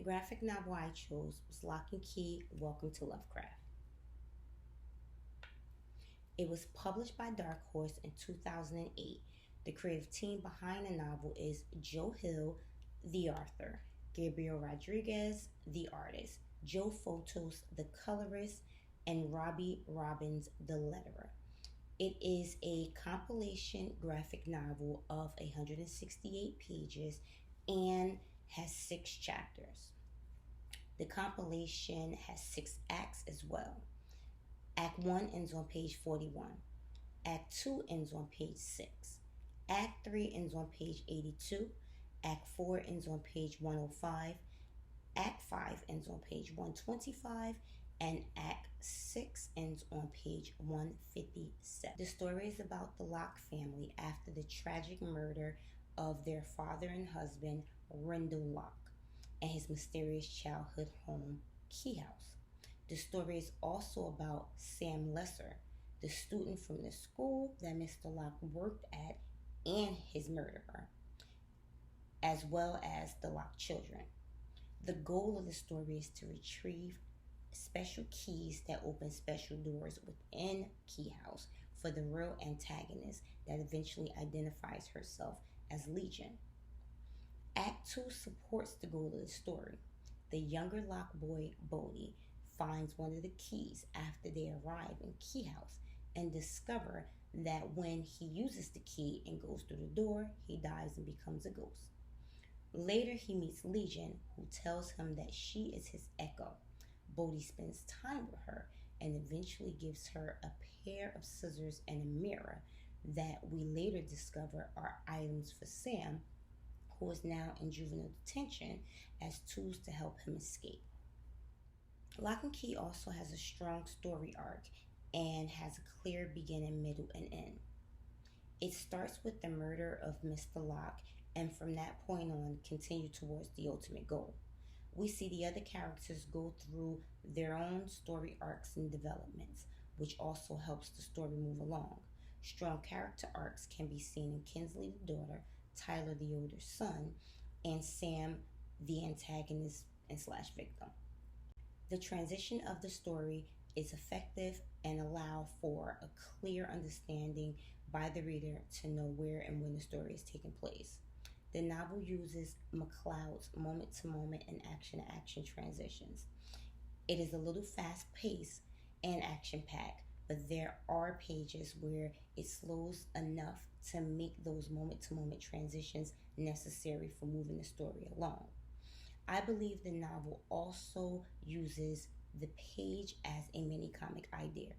graphic novel I chose was Locke Key Welcome to Lovecraft. It was published by Dark Horse in 2008. The creative team behind the novel is Joe Hill, the author, Gabriel Rodriguez, the artist, Joe Fotos, the colorist, and Robbie Robbins, the letterer. It is a compilation graphic novel of 168 pages and has 6 chapters. The compilation has 6 acts as well. Act 1 ends on page 41. Act 2 ends on page 6. Act 3 ends on page 82. Act 4 ends on page 105. Act 5 ends on page 125. And Act 6 ends on page 157. The story is about the Locke family after the tragic murder of their father and husband, Rendell Locke, and his mysterious childhood home, Key House. The story is also about Sam Lesser, the student from the school that Mr. Locke worked at, and his murderer, as well as the Locke children. The goal of the story is to retrieve special keys that open special doors within Key House for the real antagonist that eventually identifies herself as Legion. Act 2 supports the goal of the story. The younger Locke boy, Bodhi, finds one of the keys after they arrive in Key House and discover that when he uses the key and goes through the door, he dies and becomes a ghost. Later, he meets Legion, who tells him that she is his echo. Bodhi spends time with her and eventually gives her a pair of scissors and a mirror that we later discover are items for Sam, who is now in juvenile detention, as tools to help him escape. Locke and Key also has a strong story arc and has a clear beginning, middle, and end. It starts with the murder of Mr. Locke, and from that point on continue towards the ultimate goal. We see the other characters go through their own story arcs and developments, which also helps the story move along. Strong character arcs can be seen in Kinsley, the daughter, Tyler, the older son, and Sam, the antagonist and / victim. The transition of the story is effective and allow for a clear understanding by the reader to know where and when the story is taking place. The novel uses McCloud's moment-to-moment and action-to-action transitions. It is a little fast-paced and action-packed, but there are pages where it slows enough to make those moment-to-moment transitions necessary for moving the story along. I believe the novel also uses the page as a mini-comic idea.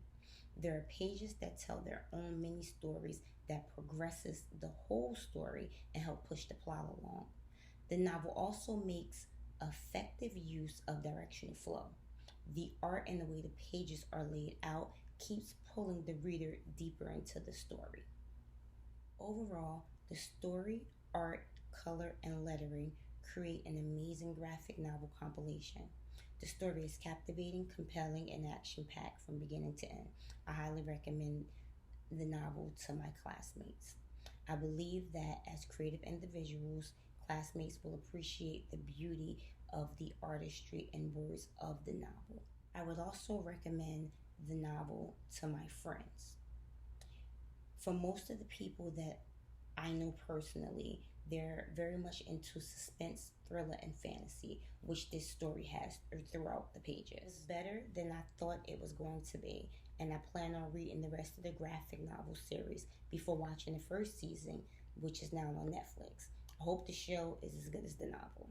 There are pages that tell their own mini stories that progresses the whole story and help push the plot along. The novel also makes effective use of directional flow. The art and the way the pages are laid out keeps pulling the reader deeper into the story. Overall, the story, art, color, and lettering create an amazing graphic novel compilation. The story is captivating, compelling, and action-packed from beginning to end. I highly recommend the novel to my classmates. I believe that as creative individuals, classmates will appreciate the beauty of the artistry and words of the novel. I would also recommend the novel to my friends. For most of the people that I know personally, they're very much into suspense, thriller, and fantasy, which this story has throughout the pages. It's better than I thought it was going to be, and I plan on reading the rest of the graphic novel series before watching the first season, which is now on Netflix. I hope the show is as good as the novel.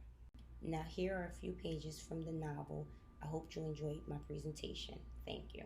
Now here are a few pages from the novel. I hope you enjoyed my presentation. Thank you.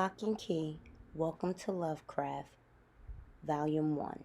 Locke Key Welcome to Lovecraft, Volume 1.